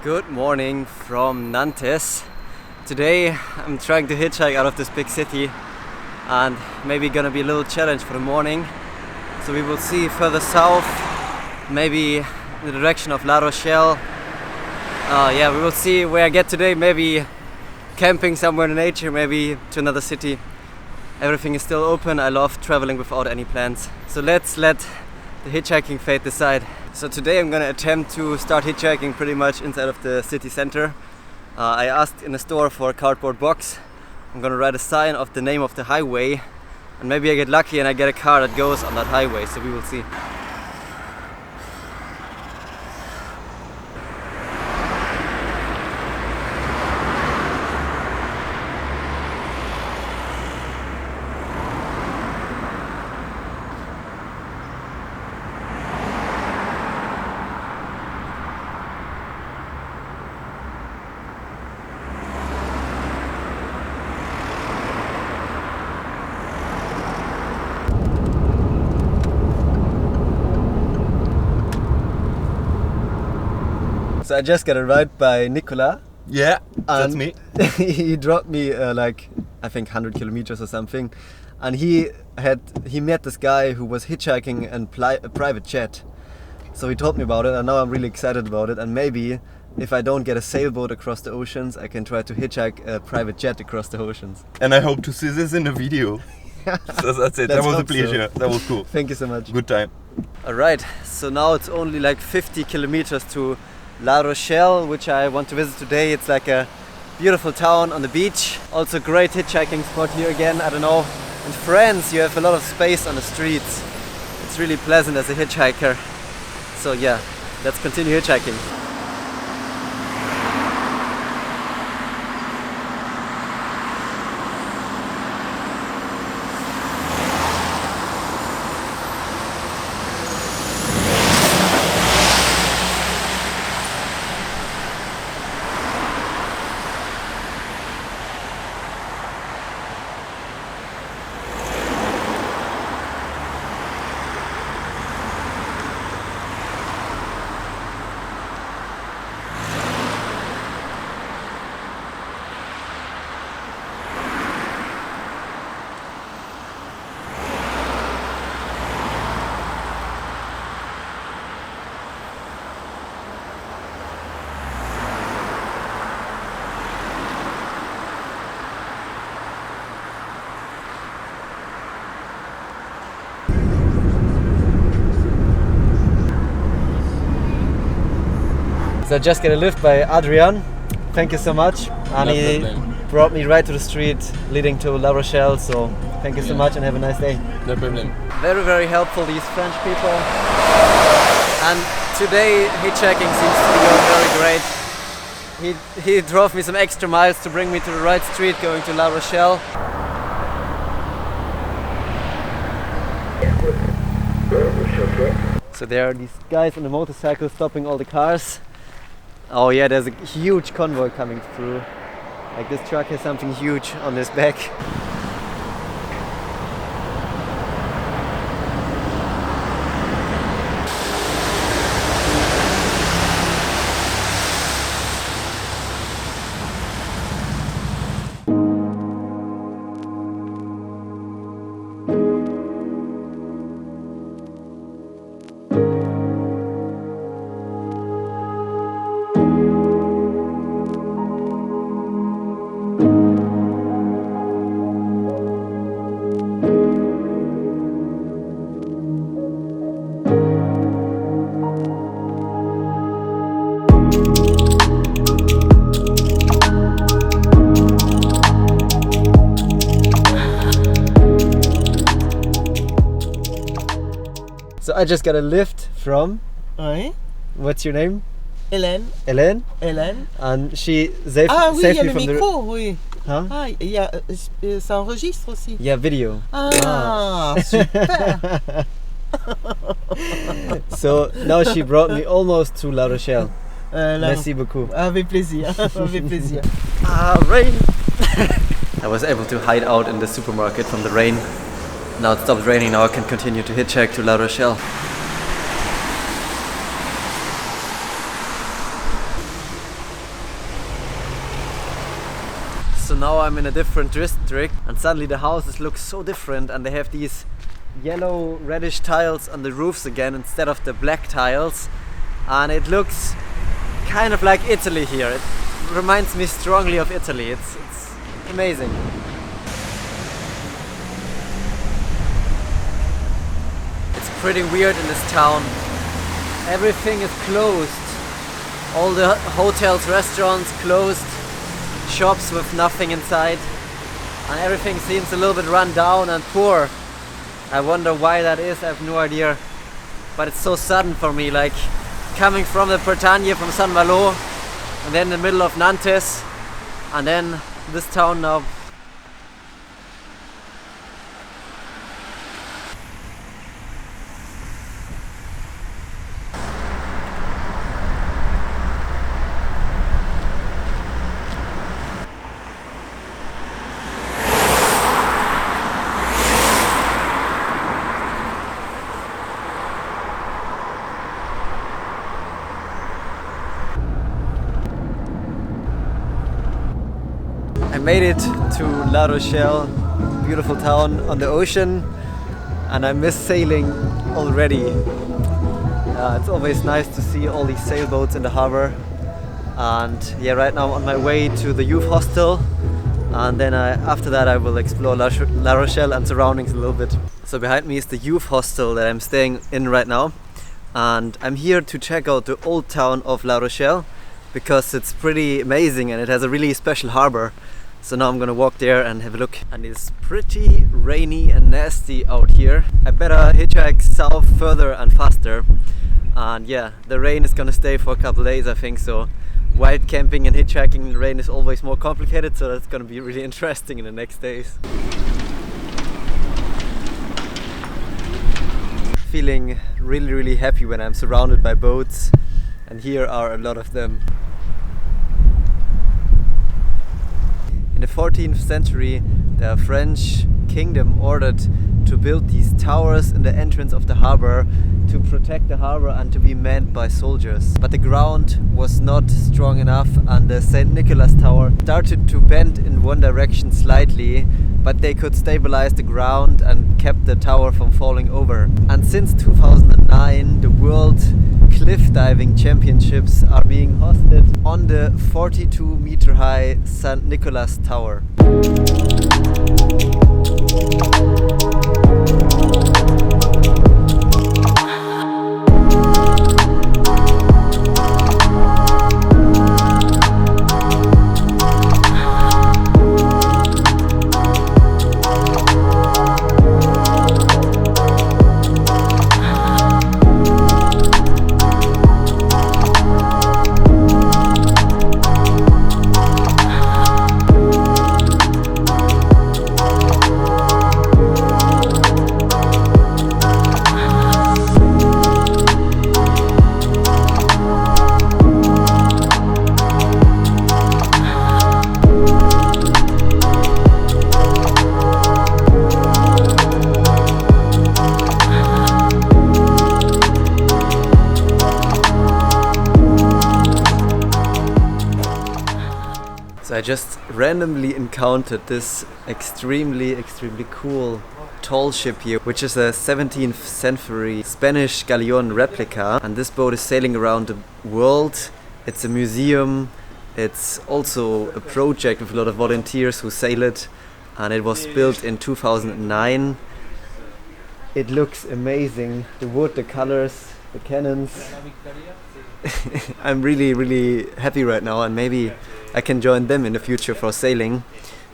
Good morning from Nantes. Today I'm trying to hitchhike out of this big city and maybe gonna be a little challenge for the morning. So we will see further south, maybe in the direction of La Rochelle. We will see where I get today, maybe camping somewhere in nature, maybe to another city. Everything is still open. I love traveling without any plans. So let's let the hitchhiking fate decide. So today I'm gonna attempt to start hitchhiking pretty much inside of the city center. I asked in a store for a cardboard box. I'm gonna write a sign of the name of the highway and maybe I get lucky and I get a car that goes on that highway, so we will see. So I just got a ride by Nicola. Yeah, that's me. He dropped me like I think 100 kilometers or something, and he met this guy who was hitchhiking and a private jet. So he told me about it, and now I'm really excited about it. And maybe if I don't get a sailboat across the oceans, I can try to hitchhike a private jet across the oceans. And I hope to see this in a video. So that's it. That was a pleasure. So. That was cool. Thank you so much. Good time. Alright, so now it's only like 50 kilometers to La Rochelle, which I want to visit today. It's like a beautiful town on the beach. Also great hitchhiking spot here again. I don't know, in France you have a lot of space on the streets. It's really pleasant as a hitchhiker. So yeah, let's continue hitchhiking. So I just got a lift by Adrian. Thank you so much. And he brought me right to the street leading to La Rochelle. So thank you so much and have a nice day. No problem. Very, very helpful, these French people. And today hitchhiking seems to be going very great. He drove me some extra miles to bring me to the right street going to La Rochelle. So there are these guys on the motorcycle stopping all the cars. Oh yeah, there's a huge convoy coming through. Like this truck has something huge on his back. So I just got a lift from... Oui. What's your name? Hélène. Hélène? Hélène. And she saved, Ah oui, il saved y a me le from micro, oui. Huh? Ah, il y a, ça enregistre aussi. Yeah, video. Ah, super. So now she brought me almost to La Rochelle. Merci beaucoup. Avec plaisir, avec plaisir. Rain! I was able to hide out in the supermarket from the rain. Now it stopped raining, now I can continue to hitchhike to La Rochelle. now I'm in a different district and suddenly the houses look so different and they have these yellow reddish tiles on the roofs again instead of the black tiles, and it looks kind of like Italy here. It reminds me strongly of Italy. It's amazing. It's pretty weird in this town. Everything is closed. All the hotels, restaurants closed, shops with nothing inside, and everything seems a little bit run down and poor. I wonder why that is, I have no idea. But it's so sudden for me, like coming from the Bretagne, from Saint Malo, and then in the middle of Nantes, and then this town now. I made it to La Rochelle, beautiful town on the ocean, and I miss sailing already. It's always nice to see all these sailboats in the harbor. And yeah, right now I'm on my way to the youth hostel, and then after that I will explore La Rochelle and surroundings a little bit. So behind me is the youth hostel that I'm staying in right now, and I'm here to check out the old town of La Rochelle because it's pretty amazing and it has a really special harbor. So now I'm gonna walk there and have a look. And it's pretty rainy and nasty out here. I better hitchhike south further and faster. And yeah, the rain is gonna stay for a couple days, I think. So wild camping and hitchhiking in the rain is always more complicated. So that's gonna be really interesting in the next days. Feeling really happy when I'm surrounded by boats. And here are a lot of them. In the 14th century, the French kingdom ordered to build these towers in the entrance of the harbor to protect the harbor and to be manned by soldiers. But the ground was not strong enough and the St. Nicholas Tower started to bend in one direction slightly, but they could stabilize the ground and kept the tower from falling over. And since 2009, the World Cliff Diving Championships are being hosted on the 42-meter high St. Nicholas Tower. So I just randomly encountered this extremely cool tall ship here, which is a 17th century Spanish galleon replica, and this boat is sailing around the world. It's a museum, it's also a project with a lot of volunteers who sail it, and it was built in 2009. It looks amazing, the wood, the colors, the cannons. I'm really happy right now, and maybe I can join them in the future for sailing,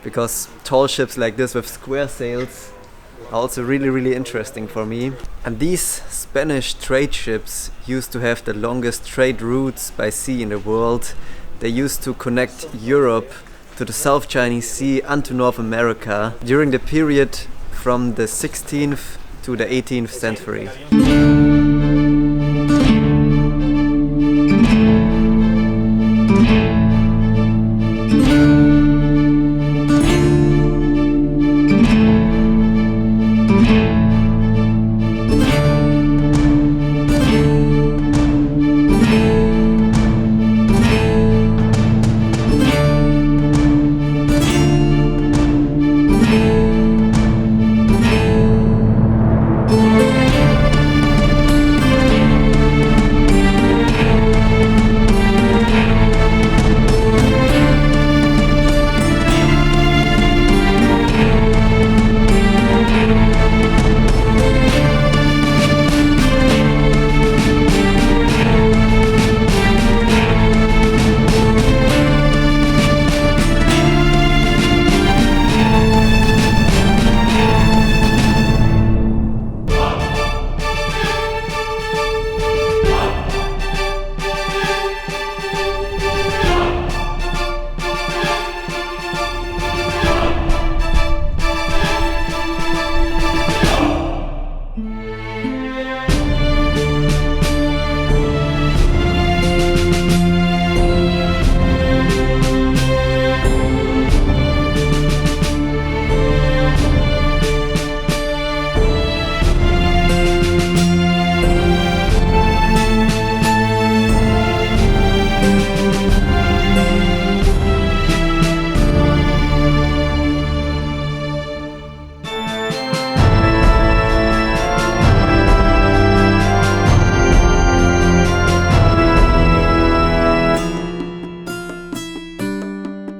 because tall ships like this with square sails are also really interesting for me. And these Spanish trade ships used to have the longest trade routes by sea in the world. They used to connect Europe to the South Chinese Sea and to North America during the period from the 16th to the 18th century.